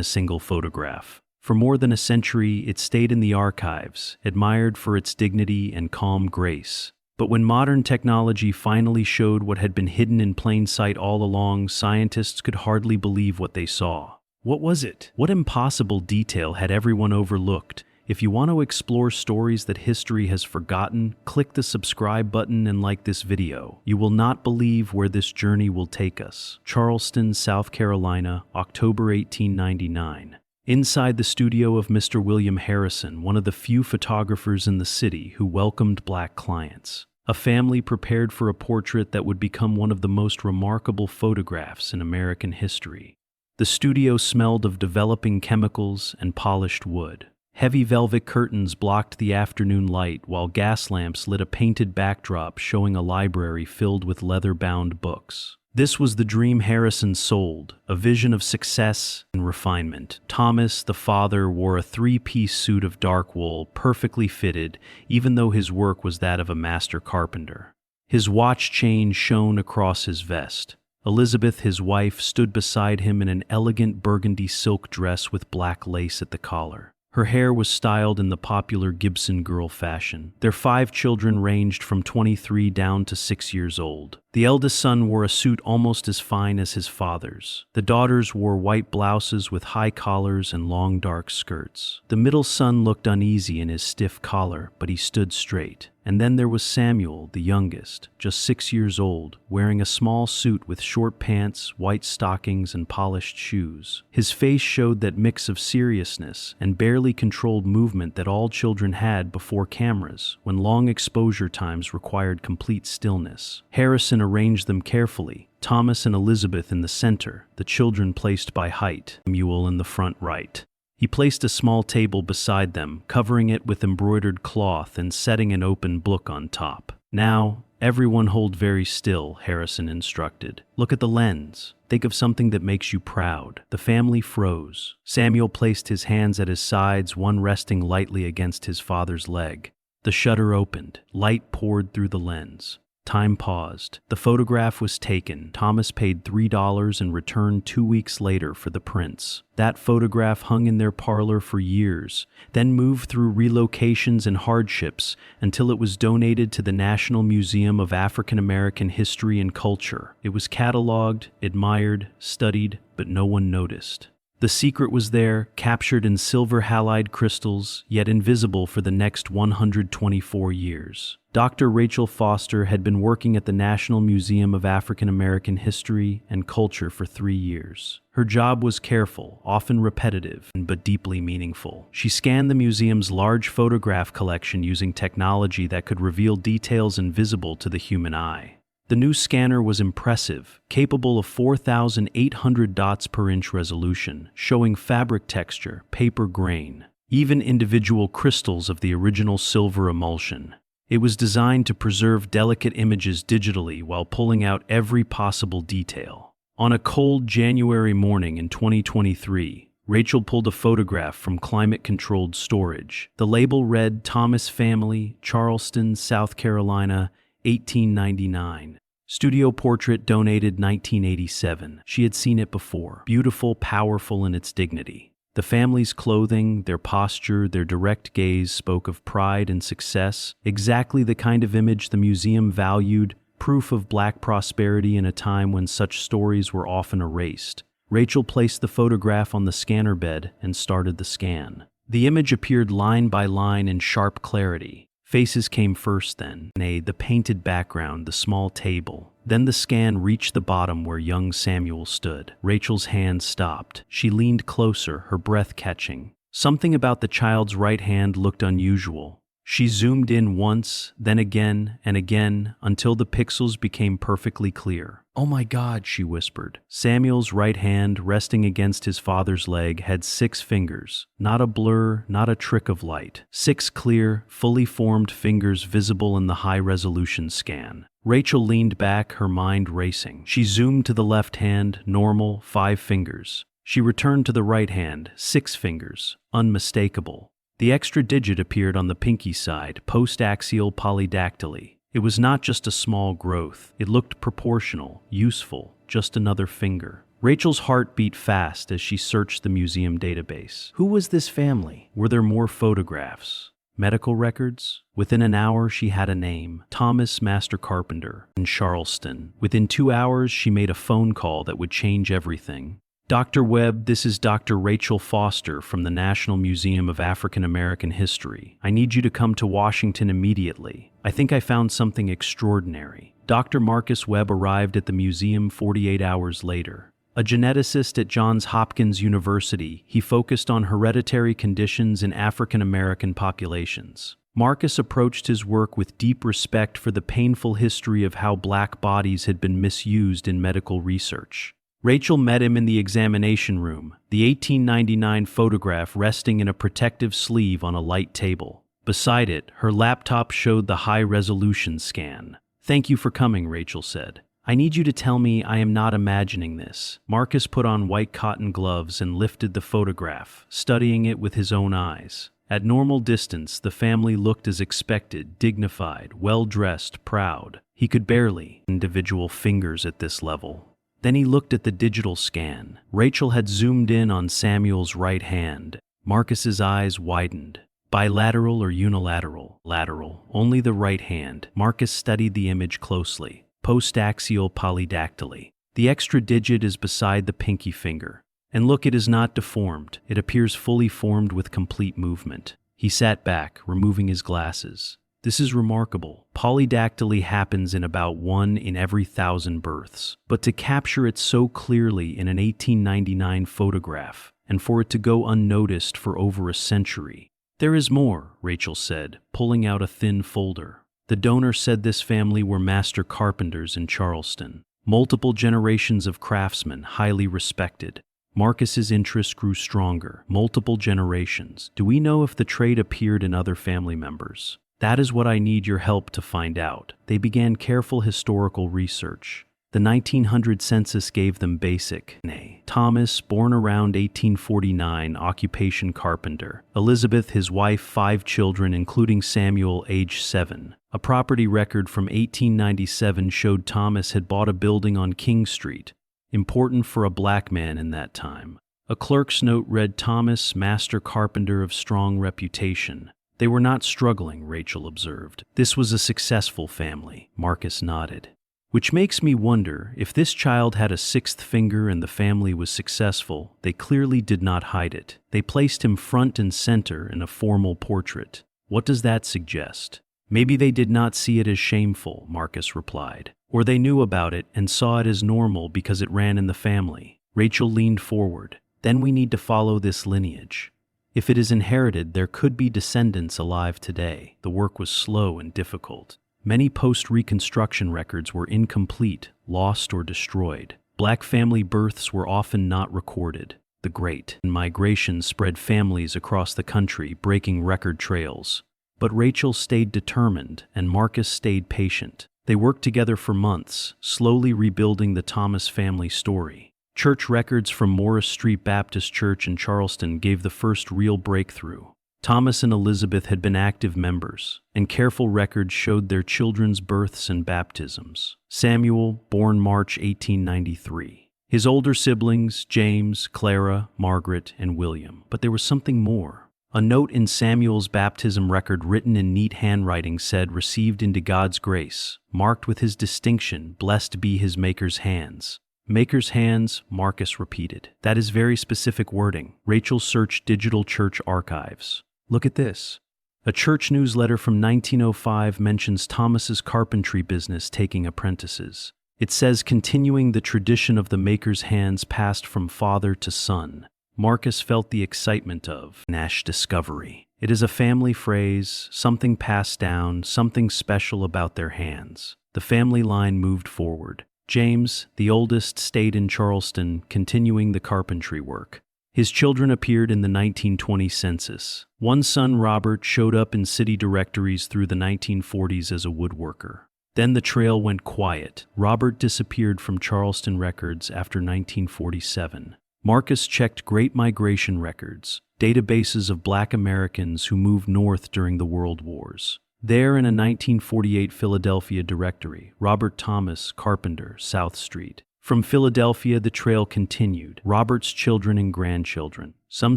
a single photograph. For more than a century, it stayed in the archives, admired for its dignity and calm grace. But when modern technology finally showed what had been hidden in plain sight all along, scientists could hardly believe what they saw. What was it? What impossible detail had everyone overlooked? If you want to explore stories that history has forgotten, click the subscribe button and like this video. You will not believe where this journey will take us. Charleston, South Carolina, October 1899. Inside the studio of Mr. William Harrison, one of the few photographers in the city who welcomed black clients. A family prepared for a portrait that would become one of the most remarkable photographs in American history. The studio smelled of developing chemicals and polished wood. Heavy velvet curtains blocked the afternoon light, while gas lamps lit a painted backdrop showing a library filled with leather-bound books. This was the dream Harrison sold, a vision of success and refinement. Thomas, the father, wore a three-piece suit of dark wool, perfectly fitted, even though his work was that of a master carpenter. His watch chain shone across his vest. Elizabeth, his wife, stood beside him in an elegant burgundy silk dress with black lace at the collar. Her hair was styled in the popular Gibson girl fashion. Their 5 children ranged from 23 down to 6 years old. The eldest son wore a suit almost as fine as his father's. The daughters wore white blouses with high collars and long dark skirts. The middle son looked uneasy in his stiff collar, but he stood straight. And then there was Samuel, the youngest, just 6 years old, wearing a small suit with short pants, white stockings, and polished shoes. His face showed that mix of seriousness and barely controlled movement that all children had before cameras, when long exposure times required complete stillness. Harrison arranged them carefully, Thomas and Elizabeth in the center, the children placed by height, Samuel in the front right. He placed a small table beside them, covering it with embroidered cloth and setting an open book on top. "Now, everyone hold very still," Harrison instructed. "Look at the lens. Think of something that makes you proud." The family froze. Samuel placed his hands at his sides, one resting lightly against his father's leg. The shutter opened. Light poured through the lens. Time paused. The photograph was taken. Thomas paid $3 and returned 2 weeks later for the prints. That photograph hung in their parlor for years, then moved through relocations and hardships until it was donated to the National Museum of African American History and Culture. It was cataloged, admired, studied, but no one noticed. The secret was there, captured in silver halide crystals, yet invisible for the next 124 years. Dr. Rachel Foster had been working at the National Museum of African American History and Culture for 3 years. Her job was careful, often repetitive, but deeply meaningful. She scanned the museum's large photograph collection using technology that could reveal details invisible to the human eye. The new scanner was impressive, capable of 4,800 dots per inch resolution, showing fabric texture, paper grain, even individual crystals of the original silver emulsion. It was designed to preserve delicate images digitally while pulling out every possible detail. On a cold January morning in 2023, Rachel pulled a photograph from climate-controlled storage. The label read Thomas Family, Charleston, South Carolina, 1899. Studio portrait donated 1987. She had seen it before. Beautiful, powerful in its dignity. The family's clothing, their posture, their direct gaze spoke of pride and success, exactly the kind of image the museum valued, proof of black prosperity in a time when such stories were often erased. Rachel placed the photograph on the scanner bed and started the scan. The image appeared line by line in sharp clarity. Faces came first then, the painted background, the small table. Then the scan reached the bottom where young Samuel stood. Rachel's hand stopped. She leaned closer, her breath catching. Something about the child's right hand looked unusual. She zoomed in once, then again and again, until the pixels became perfectly clear. "Oh my God," she whispered. Samuel's right hand, resting against his father's leg, had 6 fingers. Not a blur, not a trick of light. 6 clear, fully formed fingers visible in the high-resolution scan. Rachel leaned back, her mind racing. She zoomed to the left hand, normal, 5 fingers. She returned to the right hand, 6 fingers, unmistakable. The extra digit appeared on the pinky side, post-axial polydactyly. It was not just a small growth. It looked proportional, useful, just another finger. Rachel's heart beat fast as she searched the museum database. Who was this family? Were there more photographs? Medical records? Within an hour, she had a name: Thomas Master Carpenter in Charleston. Within 2 hours, she made a phone call that would change everything. Dr. Webb, this is Dr. Rachel Foster from the National Museum of African American History. I need you to come to Washington immediately. I think I found something extraordinary. Dr. Marcus Webb arrived at the museum 48 hours later. A geneticist at Johns Hopkins University, he focused on hereditary conditions in African American populations. Marcus approached his work with deep respect for the painful history of how black bodies had been misused in medical research. Rachel met him in the examination room, the 1899 photograph resting in a protective sleeve on a light table. Beside it, her laptop showed the high-resolution scan. "Thank you for coming," Rachel said. "I need you to tell me I am not imagining this." Marcus put on white cotton gloves and lifted the photograph, studying it with his own eyes. At normal distance, the family looked as expected, dignified, well-dressed, proud. He could barely individual fingers at this level. Then he looked at the digital scan. Rachel had zoomed in on Samuel's right hand. Marcus's eyes widened. Bilateral or unilateral? Lateral. Only the right hand. Marcus studied the image closely. Postaxial polydactyly. The extra digit is beside the pinky finger. And look, it is not deformed. It appears fully formed with complete movement. He sat back, removing his glasses. This is remarkable. Polydactyly happens in about 1 in every 1,000 births. But to capture it so clearly in an 1899 photograph, and for it to go unnoticed for over a century. "There is more," Rachel said, pulling out a thin folder. "The donor said this family were master carpenters in Charleston. Multiple generations of craftsmen, highly respected." Marcus's interest grew stronger. Multiple generations. Do we know if the trade appeared in other family members? That is what I need your help to find out. They began careful historical research. The 1900 census gave them basic. Thomas, born around 1849, occupation carpenter. Elizabeth, his wife, 5 children, including Samuel, age 7. A property record from 1897 showed Thomas had bought a building on King Street, important for a black man in that time. A clerk's note read, "Thomas, master carpenter of strong reputation." They were not struggling, Rachel observed. This was a successful family. Marcus nodded. Which makes me wonder, if this child had a 6th finger and the family was successful, they clearly did not hide it. They placed him front and center in a formal portrait. What does that suggest? Maybe they did not see it as shameful, Marcus replied. Or they knew about it and saw it as normal because it ran in the family. Rachel leaned forward. Then we need to follow this lineage. If it is inherited, there could be descendants alive today. The work was slow and difficult. Many post-Reconstruction records were incomplete, lost, or destroyed. Black family births were often not recorded. The Great Migration spread families across the country, breaking record trails. But Rachel stayed determined, and Marcus stayed patient. They worked together for months, slowly rebuilding the Thomas family story. Church records from Morris Street Baptist Church in Charleston gave the first real breakthrough. Thomas and Elizabeth had been active members, and careful records showed their children's births and baptisms. Samuel, born March 1893. His older siblings, James, Clara, Margaret, and William. But there was something more. A note in Samuel's baptism record written in neat handwriting said, "Received into God's grace," marked with his distinction, "Blessed be his Maker's hands." Maker's hands, Marcus repeated. That is very specific wording. Rachel searched digital church archives. Look at this. A church newsletter from 1905 mentions Thomas's carpentry business taking apprentices. It says, continuing the tradition of the maker's hands passed from father to son. Marcus felt the excitement of Nash discovery. It is a family phrase, something passed down, something special about their hands. The family line moved forward. James, the oldest, stayed in Charleston, continuing the carpentry work. His children appeared in the 1920 census. One son, Robert, showed up in city directories through the 1940s as a woodworker. Then the trail went quiet. Robert disappeared from Charleston records after 1947. Marcus checked Great Migration records, databases of Black Americans who moved north during the World Wars. There, in a 1948 Philadelphia directory, Robert Thomas, carpenter, South Street. From Philadelphia, the trail continued. Robert's children and grandchildren. Some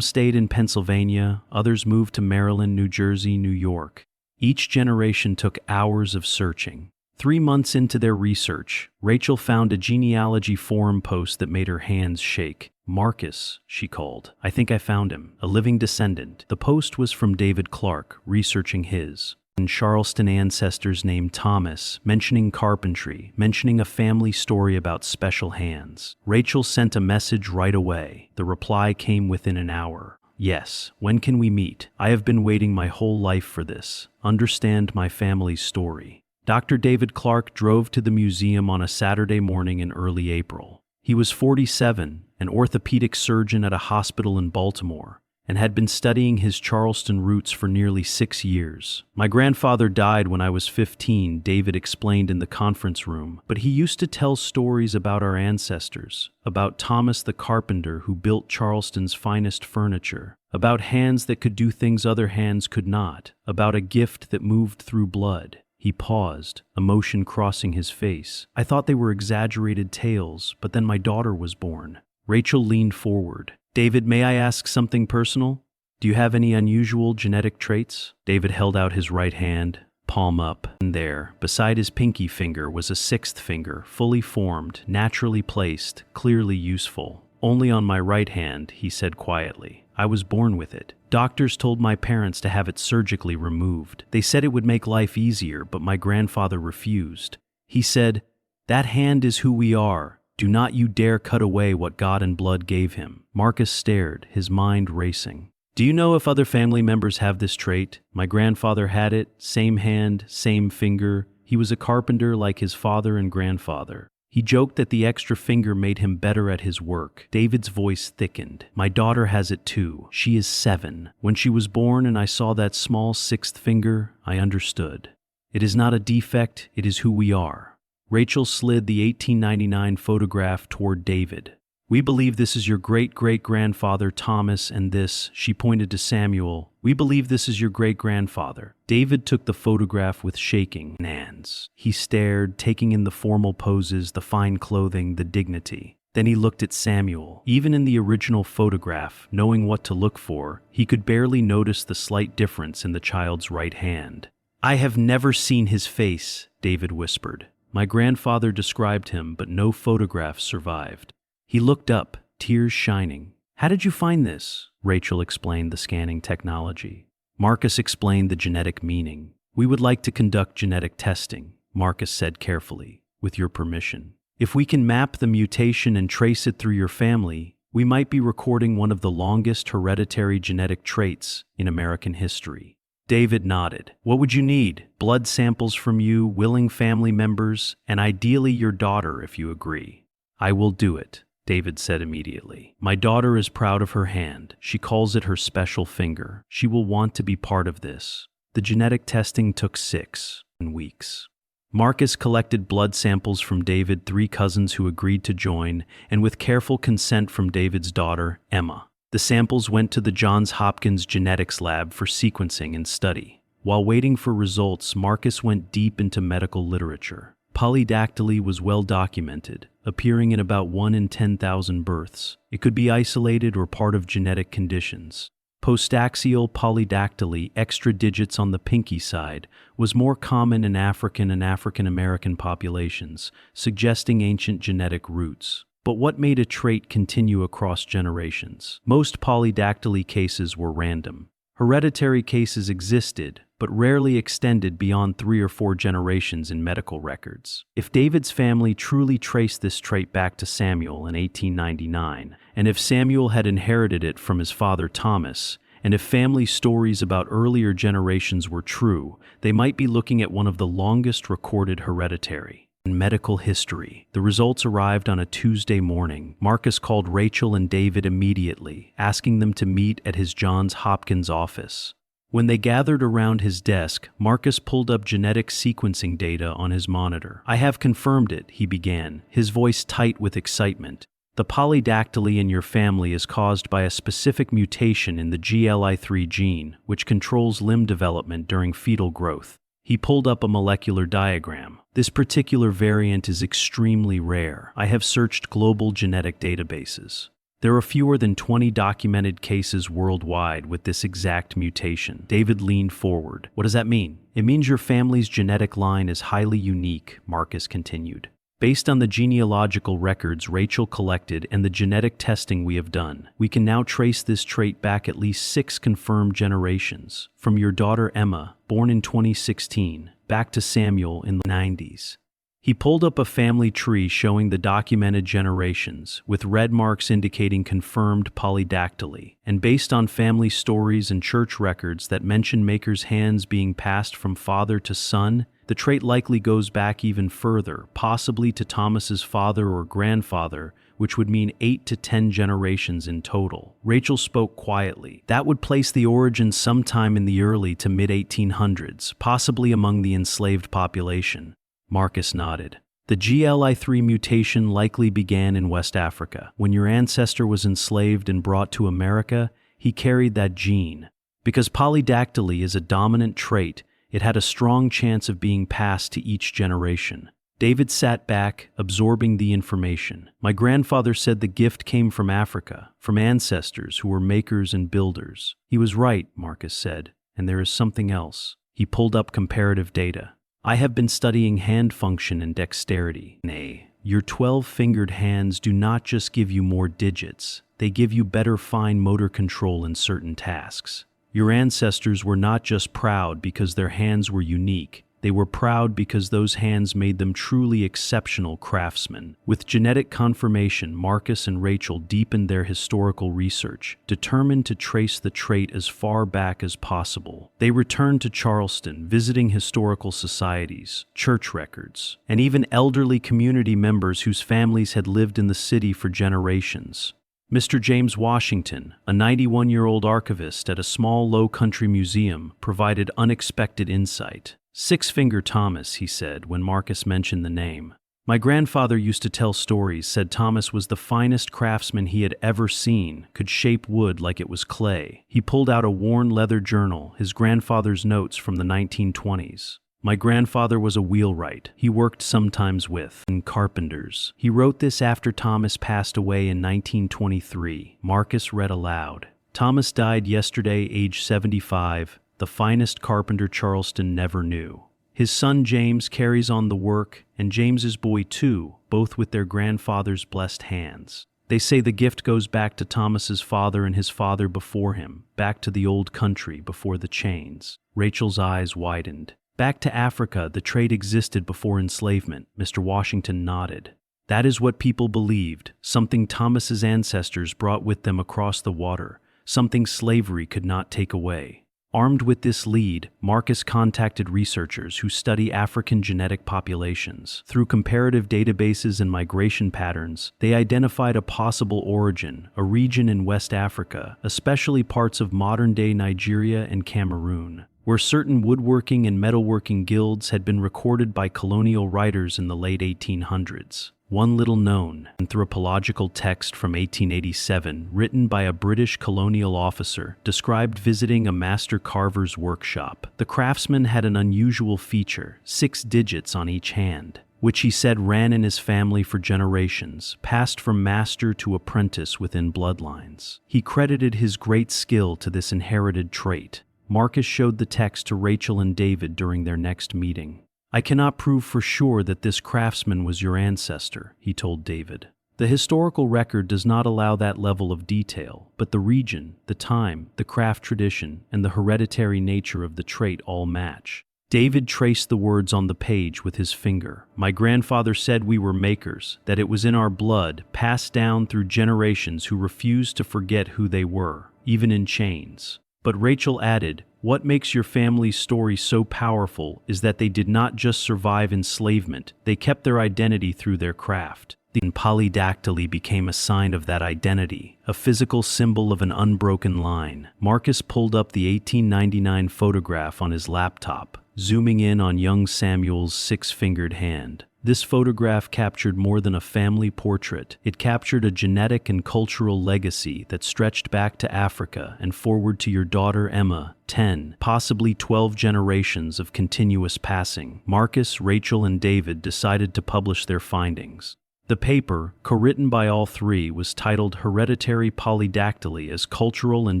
stayed in Pennsylvania, others moved to Maryland, New Jersey, New York. Each generation took hours of searching. 3 months into their research, Rachel found a genealogy forum post that made her hands shake. "Marcus," she called. "I think I found him. A living descendant." The post was from David Clark, researching his and Charleston ancestors named Thomas, mentioning carpentry, mentioning a family story about special hands. Rachel sent a message right away. The reply came within an hour. "Yes, when can we meet? I have been waiting my whole life for this. Understand my family's story." Dr. David Clark drove to the museum on a Saturday morning in early April. He was 47, an orthopedic surgeon at a hospital in Baltimore, and had been studying his Charleston roots for nearly 6 years. "My grandfather died when I was 15, David explained in the conference room, but he used to tell stories about our ancestors, about Thomas the carpenter who built Charleston's finest furniture, about hands that could do things other hands could not, about a gift that moved through blood." He paused, emotion crossing his face. "I thought they were exaggerated tales, but then my daughter was born." Rachel leaned forward. "David, may I ask something personal? Do you have any unusual genetic traits?" David held out his right hand, palm up, and there, beside his pinky finger, was a 6th finger, fully formed, naturally placed, clearly useful. "Only on my right hand," he said quietly. "I was born with it. Doctors told my parents to have it surgically removed. They said it would make life easier, but my grandfather refused. He said, 'That hand is who we are. Do not you dare cut away what God and blood gave him.'" Marcus stared, his mind racing. "Do you know if other family members have this trait? My grandfather had it, same hand, same finger. He was a carpenter like his father and grandfather. He joked that the extra finger made him better at his work." David's voice thickened. "My daughter has it too. She is 7. When she was born and I saw that small 6th finger, I understood. It is not a defect, it is who we are." Rachel slid the 1899 photograph toward David. "We believe this is your great-great-grandfather Thomas, and this," she pointed to Samuel, "we believe this is your great-grandfather." David took the photograph with shaking hands. He stared, taking in the formal poses, the fine clothing, the dignity. Then he looked at Samuel. Even in the original photograph, knowing what to look for, he could barely notice the slight difference in the child's right hand. "I have never seen his face," David whispered. "My grandfather described him, but no photograph survived." He looked up, tears shining. "How did you find this?" Rachel explained the scanning technology. Marcus explained the genetic meaning. "We would like to conduct genetic testing," Marcus said carefully, "with your permission. If we can map the mutation and trace it through your family, we might be recording one of the longest hereditary genetic traits in American history." David nodded. "What would you need? Blood samples from you, willing family members, and ideally your daughter if you agree." "I will do it," David said immediately. "My daughter is proud of her hand. She calls it her special finger. She will want to be part of this." The genetic testing took 6 weeks. Marcus collected blood samples from David's 3 cousins who agreed to join, and with careful consent from David's daughter, Emma. The samples went to the Johns Hopkins Genetics Lab for sequencing and study. While waiting for results, Marcus went deep into medical literature. Polydactyly was well documented, appearing in about 1 in 10,000 births. It could be isolated or part of genetic conditions. Postaxial polydactyly, extra digits on the pinky side, was more common in African and African American populations, suggesting ancient genetic roots. But what made a trait continue across generations? Most polydactyly cases were random. Hereditary cases existed, but rarely extended beyond 3 or 4 generations in medical records. If David's family truly traced this trait back to Samuel in 1899, and if Samuel had inherited it from his father Thomas, and if family stories about earlier generations were true, they might be looking at one of the longest recorded hereditary in medical history. The results arrived on a Tuesday morning. Marcus called Rachel and David immediately, asking them to meet at his Johns Hopkins office. When they gathered around his desk, Marcus pulled up genetic sequencing data on his monitor. "I have confirmed it," he began, his voice tight with excitement. "The polydactyly in your family is caused by a specific mutation in the GLI3 gene, which controls limb development during fetal growth." He pulled up a molecular diagram. This particular variant is extremely rare. I have searched global genetic databases. There are fewer than 20 documented cases worldwide with this exact mutation. David leaned forward. What does that mean? It means your family's genetic line is highly unique, Marcus continued. Based on the genealogical records Rachel collected and the genetic testing we have done, we can now trace this trait back at least 6 confirmed generations, from your daughter Emma, born in 2016, back to Samuel in the 90s. He pulled up a family tree showing the documented generations, with red marks indicating confirmed polydactyly, and based on family stories and church records that mention makers' hands being passed from father to son, the trait likely goes back even further, possibly to Thomas's father or grandfather, which would mean 8 to 10 generations in total. Rachel spoke quietly. That would place the origin sometime in the early to mid-1800s, possibly among the enslaved population. Marcus nodded. The GLI3 mutation likely began in West Africa. When your ancestor was enslaved and brought to America, he carried that gene. Because polydactyly is a dominant trait, it had a strong chance of being passed to each generation. David sat back, absorbing the information. My grandfather said the gift came from Africa, from ancestors who were makers and builders. He was right, Marcus said, and there is something else. He pulled up comparative data. I have been studying hand function and dexterity. Nay, your 12-fingered hands do not just give you more digits, they give you better fine motor control in certain tasks. Your ancestors were not just proud because their hands were unique, they were proud because those hands made them truly exceptional craftsmen. With genetic confirmation, Marcus and Rachel deepened their historical research, determined to trace the trait as far back as possible. They returned to Charleston, visiting historical societies, church records, and even elderly community members whose families had lived in the city for generations. Mr. James Washington, a 91-year-old archivist at a small low-country museum, provided unexpected insight. Six-Finger Thomas, he said when Marcus mentioned the name. My grandfather used to tell stories, said Thomas was the finest craftsman he had ever seen, could shape wood like it was clay. He pulled out a worn leather journal, his grandfather's notes from the 1920s. My grandfather was a wheelwright. He worked sometimes with carpenters. He wrote this after Thomas passed away in 1923. Marcus read aloud. Thomas died yesterday, age 75, the finest carpenter Charleston never knew. His son James carries on the work, and James's boy too, both with their grandfather's blessed hands. They say the gift goes back to Thomas's father and his father before him, back to the old country before the chains. Rachel's eyes widened. Back to Africa, the trait existed before enslavement, Mr. Washington nodded. That is what people believed, something Thomas's ancestors brought with them across the water, something slavery could not take away. Armed with this lead, Marcus contacted researchers who study African genetic populations. Through comparative databases and migration patterns, they identified a possible origin, a region in West Africa, especially parts of modern-day Nigeria and Cameroon, where certain woodworking and metalworking guilds had been recorded by colonial writers in the late 1800s. One little-known anthropological text from 1887, written by a British colonial officer, described visiting a master carver's workshop. The craftsman had an unusual feature, 6 digits on each hand, which he said ran in his family for generations, passed from master to apprentice within bloodlines. He credited his great skill to this inherited trait. Marcus showed the text to Rachel and David during their next meeting. I cannot prove for sure that this craftsman was your ancestor, he told David. The historical record does not allow that level of detail, but the region, the time, the craft tradition, and the hereditary nature of the trait all match. David traced the words on the page with his finger. My grandfather said we were makers, that it was in our blood, passed down through generations who refused to forget who they were, even in chains. But Rachel added, what makes your family's story so powerful is that they did not just survive enslavement, they kept their identity through their craft. The polydactyly became a sign of that identity, a physical symbol of an unbroken line. Marcus pulled up the 1899 photograph on his laptop, zooming in on young Samuel's 6-fingered hand. This photograph captured more than a family portrait. It captured a genetic and cultural legacy that stretched back to Africa and forward to your daughter Emma, 10, possibly 12 generations of continuous passing. Marcus, Rachel, and David decided to publish their findings. The paper, co-written by all three, was titled Hereditary Polydactyly as Cultural and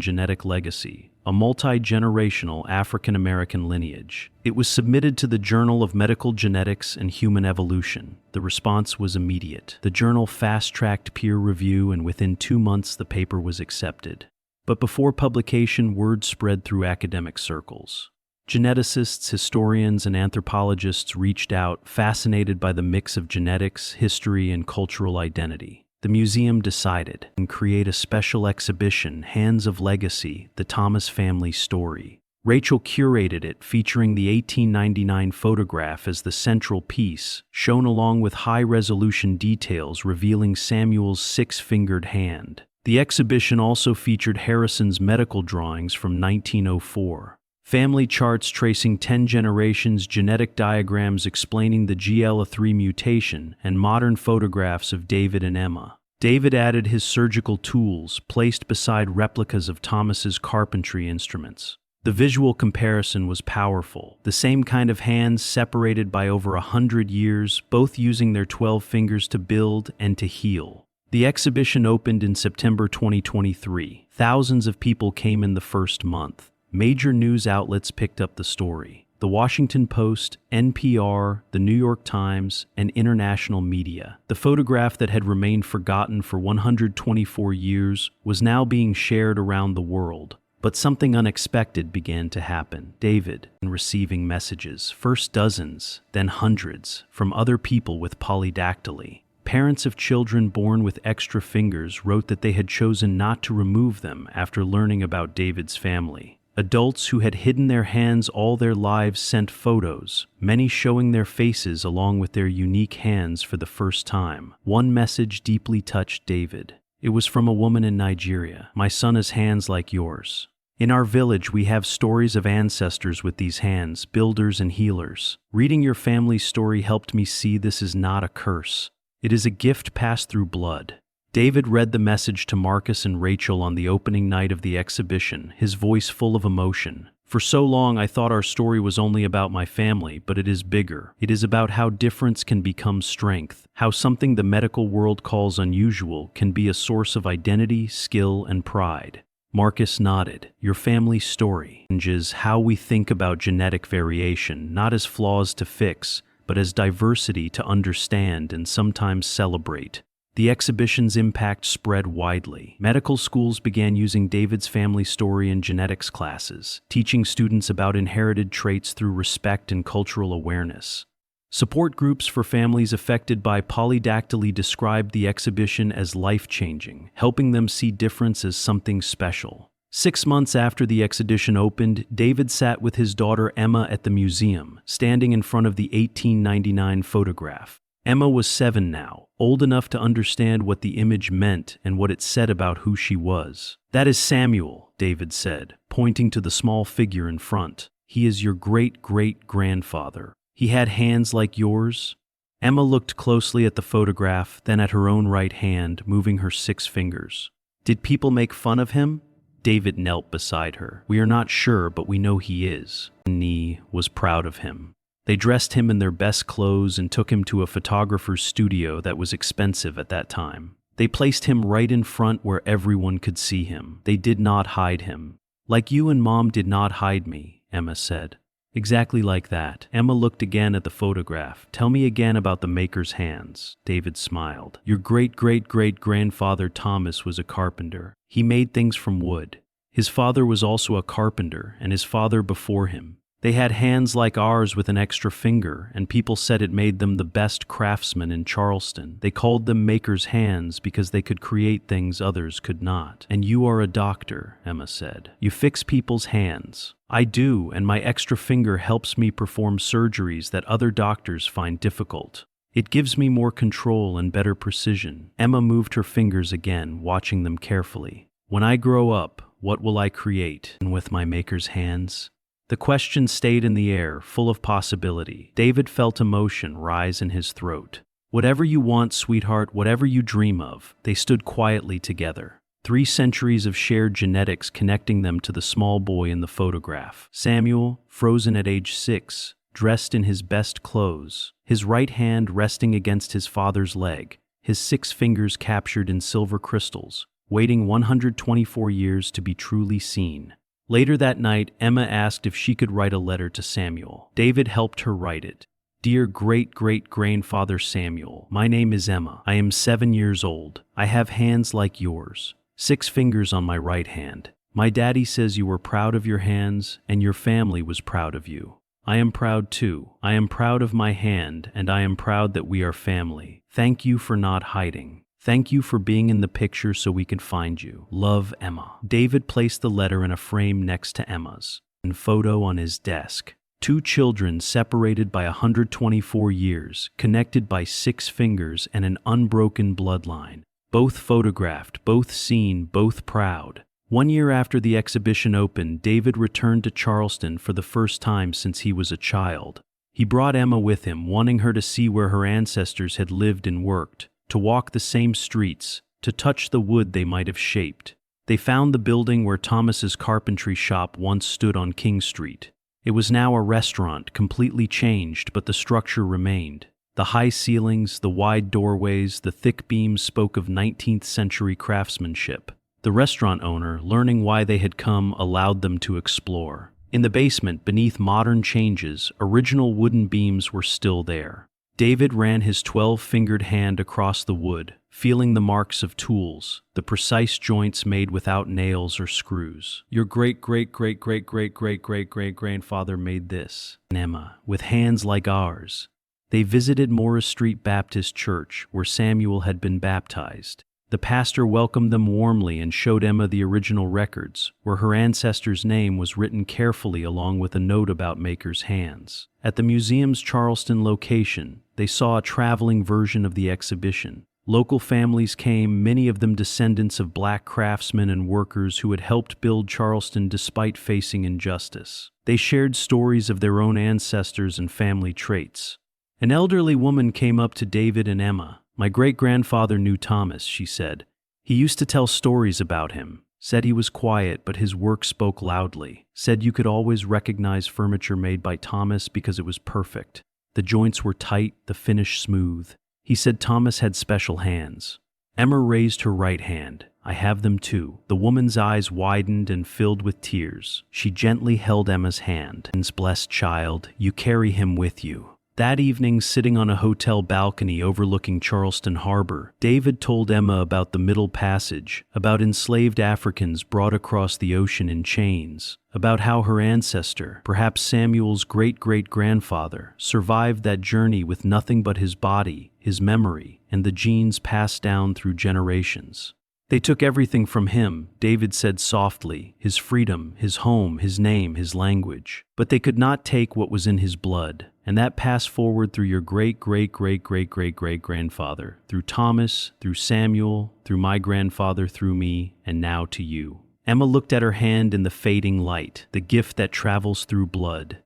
Genetic Legacy, a multi-generational African-American lineage. It was submitted to the Journal of Medical Genetics and Human Evolution. The response was immediate. The journal fast-tracked peer review, and within 2 months the paper was accepted. But before publication, word spread through academic circles. Geneticists, historians, and anthropologists reached out, fascinated by the mix of genetics, history, and cultural identity. The museum decided to create a special exhibition, Hands of Legacy, the Thomas family story. Rachel curated it, featuring the 1899 photograph as the central piece, shown along with high-resolution details revealing Samuel's six-fingered hand. The exhibition also featured Harrison's medical drawings from 1904. Family charts tracing 10 generations, genetic diagrams explaining the GL3 mutation, and modern photographs of David and Emma. David added his surgical tools, placed beside replicas of Thomas's carpentry instruments. The visual comparison was powerful. The same kind of hands separated by over 100 years, both using their 12 fingers to build and to heal. The exhibition opened in September 2023. Thousands of people came in the first month. Major news outlets picked up the story: The Washington Post, NPR, The New York Times, and international media. The photograph that had remained forgotten for 124 years was now being shared around the world. But something unexpected began to happen. David began receiving messages, first dozens, then hundreds, from other people with polydactyly. Parents of children born with extra fingers wrote that they had chosen not to remove them after learning about David's family. Adults who had hidden their hands all their lives sent photos, many showing their faces along with their unique hands for the first time. One message deeply touched David. It was from a woman in Nigeria. "My son has hands like yours. In our village, we have stories of ancestors with these hands, builders and healers. Reading your family's story helped me see this is not a curse. It is a gift passed through blood." David read the message to Marcus and Rachel on the opening night of the exhibition, his voice full of emotion. "For so long I thought our story was only about my family, but it is bigger. It is about how difference can become strength, how something the medical world calls unusual can be a source of identity, skill, and pride." Marcus nodded. "Your family story changes how we think about genetic variation, not as flaws to fix, but as diversity to understand and sometimes celebrate." The exhibition's impact spread widely. Medical schools began using David's family story in genetics classes, teaching students about inherited traits through respect and cultural awareness. Support groups for families affected by polydactyly described the exhibition as life-changing, helping them see difference as something special. 6 months after the exhibition opened, David sat with his daughter Emma at the museum, standing in front of the 1899 photograph. Emma was 7 now, old enough to understand what the image meant and what it said about who she was. "That is Samuel," David said, pointing to the small figure in front. "He is your great-great-grandfather. He had hands like yours." Emma looked closely at the photograph, then at her own right hand, moving her 6 fingers. "Did people make fun of him?" David knelt beside her. "We are not sure, but we know he is." Nee was proud of him. They dressed him in their best clothes and took him to a photographer's studio that was expensive at that time. They placed him right in front where everyone could see him. They did not hide him. "Like you and Mom did not hide me," Emma said. "Exactly like that." Emma looked again at the photograph. "Tell me again about the maker's hands." David smiled. "Your great-great-great-grandfather Thomas was a carpenter. He made things from wood. His father was also a carpenter, and his father before him. They had hands like ours with an extra finger, and people said it made them the best craftsmen in Charleston. They called them maker's hands because they could create things others could not." "And you are a doctor," Emma said. "You fix people's hands." "I do, and my extra finger helps me perform surgeries that other doctors find difficult. It gives me more control and better precision." Emma moved her fingers again, watching them carefully. "When I grow up, what will I create? And with my maker's hands?" The question stayed in the air, full of possibility. David felt emotion rise in his throat. Whatever you want, sweetheart, whatever you dream of. They stood quietly together. 3 centuries of shared genetics connecting them to the small boy in the photograph. Samuel, frozen at age 6, dressed in his best clothes, his right hand resting against his father's leg, his 6 fingers captured in silver crystals, waiting 124 years to be truly seen. Later that night, Emma asked if she could write a letter to Samuel. David helped her write it. Dear great-great-grandfather Samuel, my name is Emma. I am 7 years old. I have hands like yours. 6 fingers on my right hand. My daddy says you were proud of your hands, and your family was proud of you. I am proud too. I am proud of my hand, and I am proud that we are family. Thank you for not hiding. Thank you for being in the picture so we can find you. Love, Emma. David placed the letter in a frame next to Emma's, and photo on his desk. 2 children separated by 124 years, connected by 6 fingers and an unbroken bloodline. Both photographed, both seen, both proud. 1 year after the exhibition opened, David returned to Charleston for the first time since he was a child. He brought Emma with him, wanting her to see where her ancestors had lived and worked, to walk the same streets, to touch the wood they might have shaped. They found the building where Thomas's carpentry shop once stood on King Street. It was now a restaurant, completely changed, but the structure remained. The high ceilings, the wide doorways, the thick beams spoke of 19th century craftsmanship. The restaurant owner, learning why they had come, allowed them to explore. In the basement, beneath modern changes, original wooden beams were still there. David ran his 12-fingered hand across the wood, feeling the marks of tools, the precise joints made without nails or screws. Your great-great-great-great-great-great-great-great-grandfather made this, Emma, with hands like ours. They visited Morris Street Baptist Church, where Samuel had been baptized. The pastor welcomed them warmly and showed Emma the original records, where her ancestor's name was written carefully along with a note about maker's hands. At the museum's Charleston location, they saw a traveling version of the exhibition. Local families came, many of them descendants of black craftsmen and workers who had helped build Charleston despite facing injustice. They shared stories of their own ancestors and family traits. An elderly woman came up to David and Emma. My great-grandfather knew Thomas, she said. He used to tell stories about him. Said he was quiet, but his work spoke loudly. Said you could always recognize furniture made by Thomas because it was perfect. The joints were tight, the finish smooth. He said Thomas had special hands. Emma raised her right hand. I have them too. The woman's eyes widened and filled with tears. She gently held Emma's hand. Blessed child, you carry him with you. That evening, sitting on a hotel balcony overlooking Charleston Harbor, David told Emma about the Middle Passage, about enslaved Africans brought across the ocean in chains, about how her ancestor, perhaps Samuel's great-great-grandfather, survived that journey with nothing but his body, his memory, and the genes passed down through generations. They took everything from him, David said softly, his freedom, his home, his name, his language. But they could not take what was in his blood, and that passed forward through your great-great-great-great-great-great-grandfather, through Thomas, through Samuel, through my grandfather, through me, and now to you. Emma looked at her hand in the fading light, the gift that travels through blood.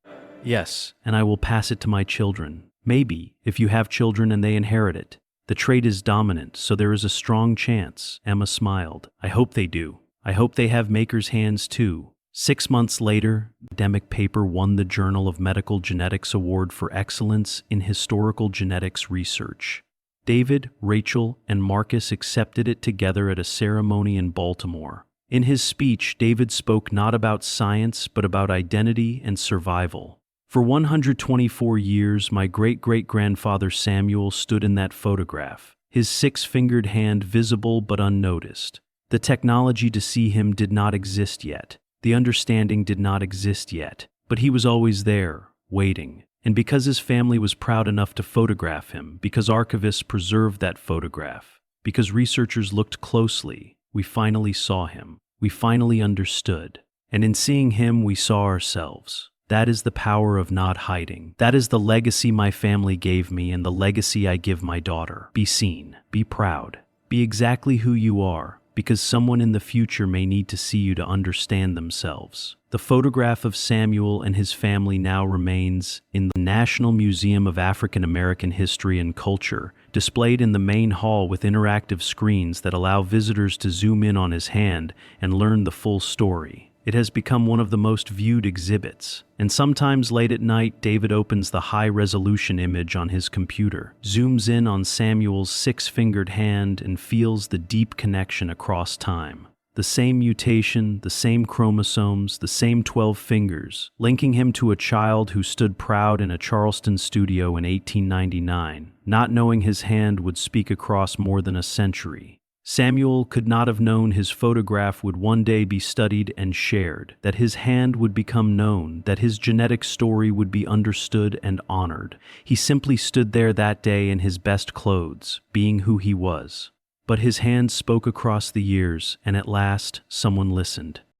Yes, and I will pass it to my children. Maybe, if you have children and they inherit it. The trait is dominant, so there is a strong chance, Emma smiled. I hope they do. I hope they have maker's hands too. 6 months later, the academic paper won the Journal of Medical Genetics Award for Excellence in Historical Genetics Research. David, Rachel, and Marcus accepted it together at a ceremony in Baltimore. In his speech, David spoke not about science, but about identity and survival. For 124 years, my great-great-grandfather Samuel stood in that photograph, his 6-fingered hand visible but unnoticed. The technology to see him did not exist yet. The understanding did not exist yet. But he was always there, waiting. And because his family was proud enough to photograph him, because archivists preserved that photograph, because researchers looked closely, we finally saw him. We finally understood. And in seeing him, we saw ourselves. That is the power of not hiding. That is the legacy my family gave me and the legacy I give my daughter. Be seen. Be proud. Be exactly who you are, because someone in the future may need to see you to understand themselves. The photograph of Samuel and his family now remains in the National Museum of African American History and Culture, displayed in the main hall with interactive screens that allow visitors to zoom in on his hand and learn the full story. It has become one of the most viewed exhibits, and sometimes late at night David opens the high-resolution image on his computer, zooms in on Samuel's six-fingered hand, and feels the deep connection across time. The same mutation, the same chromosomes, the same 12 fingers, linking him to a child who stood proud in a Charleston studio in 1899, not knowing his hand would speak across more than a century. Samuel could not have known his photograph would one day be studied and shared, that his hand would become known, that his genetic story would be understood and honored. He simply stood there that day in his best clothes, being who he was. But his hand spoke across the years, and at last, someone listened.